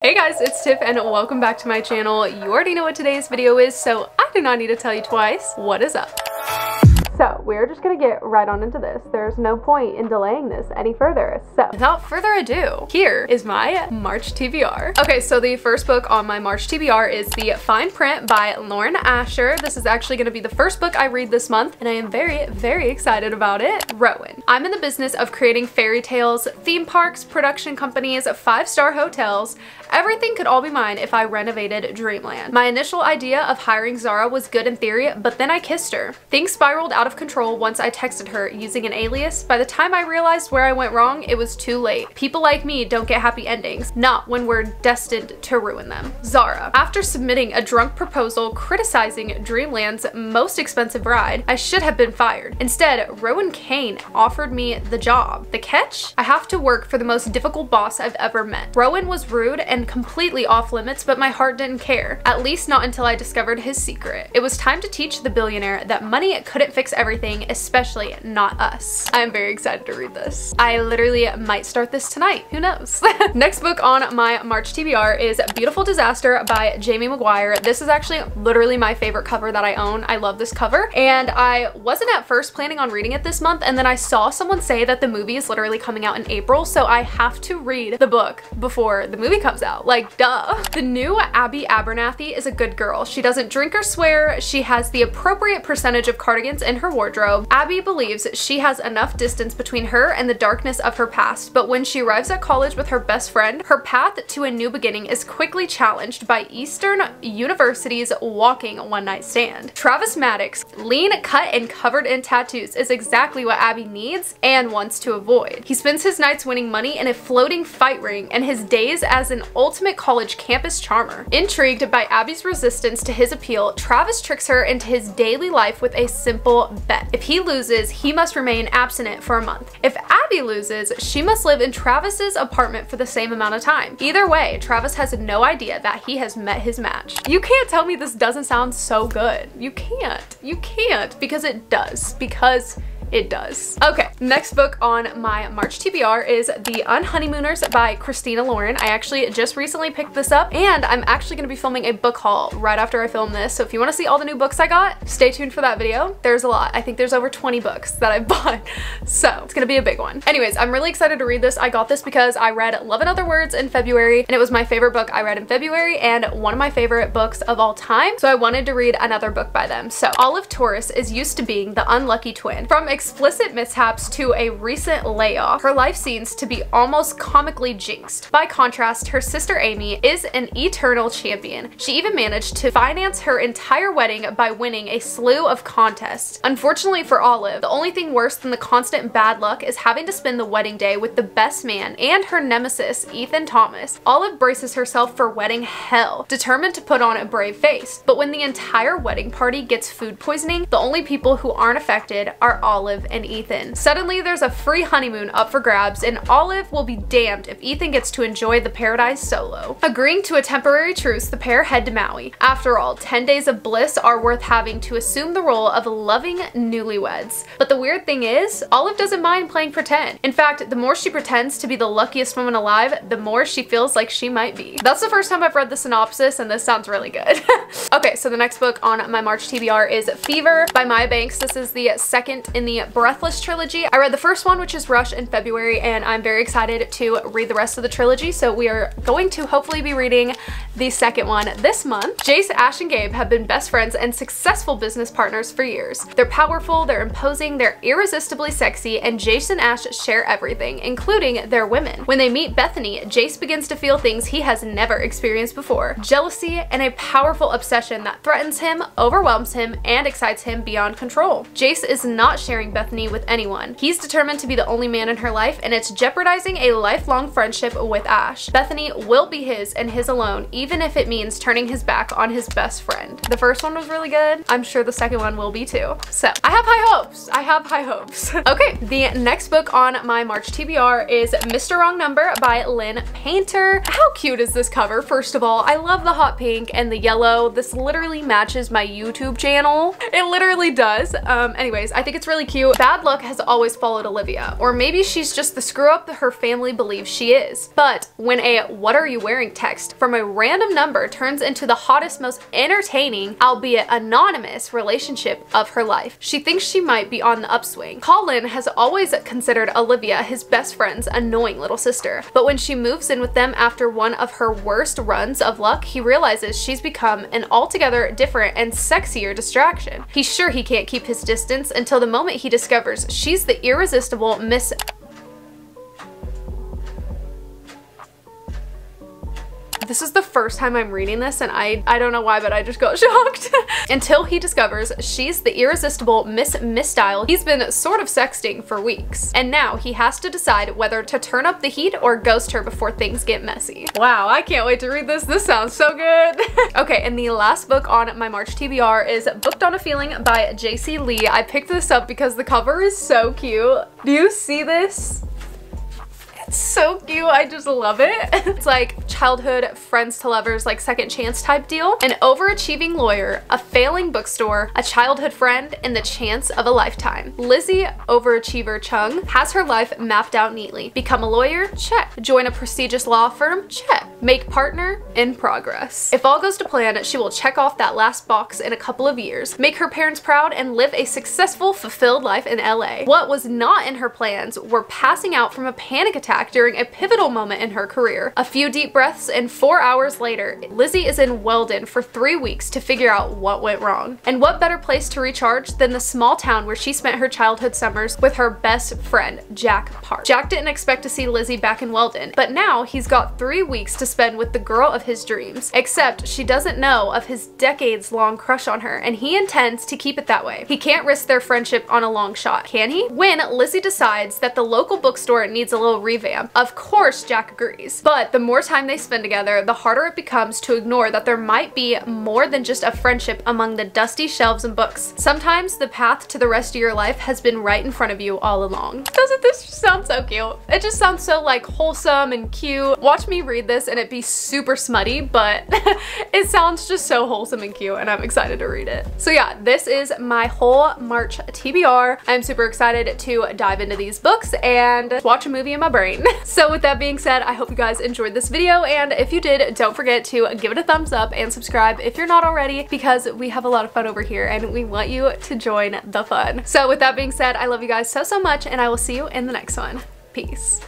Hey guys, it's Tiff and welcome back to my channel. You already know what today's video is, so I do not need to tell you twice. What is up? So we're just gonna get right on into this. There's no point in delaying this any further. So without further ado, here is my March TBR. Okay, so the first book on my March TBR is The Fine Print by Lauren Asher. This is actually gonna be the first book I read this month, and I am very, very excited about it. Rowan. I'm in the business of creating fairy tales, theme parks, production companies, 5-star hotels. Everything could all be mine if I renovated Dreamland. My initial idea of hiring Zara was good in theory, but then I kissed her. Things spiraled out of control once I texted her using an alias. By the time I realized where I went wrong, it was too late. People like me don't get happy endings, not when we're destined to ruin them. Zara. After submitting a drunk proposal criticizing Dreamland's most expensive ride, I should have been fired. Instead, Rowan Kane offered me the job. The catch? I have to work for the most difficult boss I've ever met. Rowan was rude and completely off limits, but my heart didn't care. At least not until I discovered his secret. It was time to teach the billionaire that money couldn't fix everything, especially not us. I am very excited to read this. I literally might start this tonight. Who knows? Next book on my March TBR is Beautiful Disaster by Jamie Maguire. This is actually literally my favorite cover that I own. I love this cover, and I wasn't at first planning on reading it this month, and then I saw someone say that the movie is literally coming out in April, so I have to read the book before the movie comes out. Like, duh. The new Abby Abernathy is a good girl. She doesn't drink or swear. She has the appropriate percentage of cardigans in her wardrobe. Abby believes she has enough distance between her and the darkness of her past, but when she arrives at college with her best friend, her path to a new beginning is quickly challenged by Eastern University's walking one-night stand. Travis Maddox, lean, cut, and covered in tattoos, is exactly what Abby needs and wants to avoid. He spends his nights winning money in a floating fight ring and his days as an ultimate college campus charmer. Intrigued by Abby's resistance to his appeal, Travis tricks her into his daily life with a simple bet. If he loses, he must remain abstinent for a month. If Abby loses, she must live in Travis's apartment for the same amount of time. Either way, Travis has no idea that he has met his match. You can't tell me this doesn't sound so good. You can't. You can't, because it does. Because it does. Okay, next book on my March TBR is The UN Honeymooners by Christina Lauren. I actually just recently picked this up, and I'm actually going to be filming a book haul right after I film this, so if you want to see all the new books I got, stay tuned for that video. There's a lot. I think there's over 20 books that I bought, so it's going to be a big one. Anyways, I'm really excited to read this. I got this because I read Love in Other Words in February, and it was my favorite book I read in February and one of my favorite books of all time, so I wanted to read another book by them. So Olive Taurus is used to being the unlucky twin. From explicit mishaps to a recent layoff, her life seems to be almost comically jinxed. By contrast, her sister Amy is an eternal champion. She even managed to finance her entire wedding by winning a slew of contests. Unfortunately for Olive, the only thing worse than the constant bad luck is having to spend the wedding day with the best man and her nemesis, Ethan Thomas. Olive braces herself for wedding hell, determined to put on a brave face. But when the entire wedding party gets food poisoning, the only people who aren't affected are Olive and Ethan. Suddenly, there's a free honeymoon up for grabs, and Olive will be damned if Ethan gets to enjoy the paradise solo. Agreeing to a temporary truce, the pair head to Maui. After all, 10 days of bliss are worth having to assume the role of loving newlyweds. But the weird thing is, Olive doesn't mind playing pretend. In fact, the more she pretends to be the luckiest woman alive, the more she feels like she might be. That's the first time I've read the synopsis, and this sounds really good. Okay, so the next book on my March TBR is Fever by Maya Banks. This is the second in the Breathless trilogy. I read the first one, which is Rush, in February, and I'm very excited to read the rest of the trilogy, so we are going to hopefully be reading the second one this month. Jace, Ash, and Gabe have been best friends and successful business partners for years. They're powerful, they're imposing, they're irresistibly sexy, and Jace and Ash share everything, including their women. When they meet Bethany, Jace begins to feel things he has never experienced before. Jealousy and a powerful obsession that threatens him, overwhelms him, and excites him beyond control. Jace is not sharing Bethany with anyone. He's determined to be the only man in her life, and it's jeopardizing a lifelong friendship with Ash. Bethany will be his and his alone, even if it means turning his back on his best friend. The first one was really good. I'm sure the second one will be too. So I have high hopes. I have high hopes. Okay, the next book on my March TBR is Mr. Wrong Number by Lynn Painter. How cute is this cover? First of all, I love the hot pink and the yellow. This literally matches my YouTube channel. It literally does. Anyways, I think it's really cute. cute. Bad luck has always followed Olivia, or maybe she's just the screw up that her family believes she is. But when a "what are you wearing" text from a random number turns into the hottest, most entertaining, albeit anonymous, relationship of her life, she thinks she might be on the upswing. Colin has always considered Olivia his best friend's annoying little sister, but when she moves in with them after one of her worst runs of luck, he realizes she's become an altogether different and sexier distraction. He's sure he can't keep his distance until the moment he discovers she's the irresistible Miss... This is the first time I'm reading this, and I don't know why, but I just got shocked. Until he discovers she's the irresistible Miss Misstyle he's been sort of sexting for weeks. And now he has to decide whether to turn up the heat or ghost her before things get messy. Wow, I can't wait to read this. This sounds so good. Okay, and the last book on my March TBR is Booked on a Feeling by JC Lee. I picked this up because the cover is so cute. Do you see this? It's so cute. I just love it. It's like childhood friends to lovers, like second chance type deal. An overachieving lawyer, a failing bookstore, a childhood friend, and the chance of a lifetime. Lizzie Overachiever Chung has her life mapped out neatly. Become a lawyer? Check. Join a prestigious law firm? Check. Make partner? In progress. If all goes to plan, she will check off that last box in a couple of years, make her parents proud, and live a successful, fulfilled life in LA. What was not in her plans were passing out from a panic attack during a pivotal moment in her career. A few deep breaths and 4 hours later, Lizzie is in Weldon for 3 weeks to figure out what went wrong. And what better place to recharge than the small town where she spent her childhood summers with her best friend, Jack Park. Jack didn't expect to see Lizzie back in Weldon, but now he's got 3 weeks to spend with the girl of his dreams. Except she doesn't know of his decades-long crush on her, and he intends to keep it that way. He can't risk their friendship on a long shot, can he? When Lizzie decides that the local bookstore needs a little revamp, of course Jack agrees. But the more time they spend together, the harder it becomes to ignore that there might be more than just a friendship among the dusty shelves and books. Sometimes the path to the rest of your life has been right in front of you all along. Doesn't this just sound so cute? It just sounds so like wholesome and cute. Watch me read this and it be super smutty, but it sounds just so wholesome and cute, and I'm excited to read it. So yeah, this is my whole March TBR. I'm super excited to dive into these books and watch a movie in my brain. So with that being said, I hope you guys enjoyed this video, and if you did, don't forget to give it a thumbs up and subscribe if you're not already, because we have a lot of fun over here and we want you to join the fun. So with that being said, I love you guys so much, and I will see you in the next one. Peace.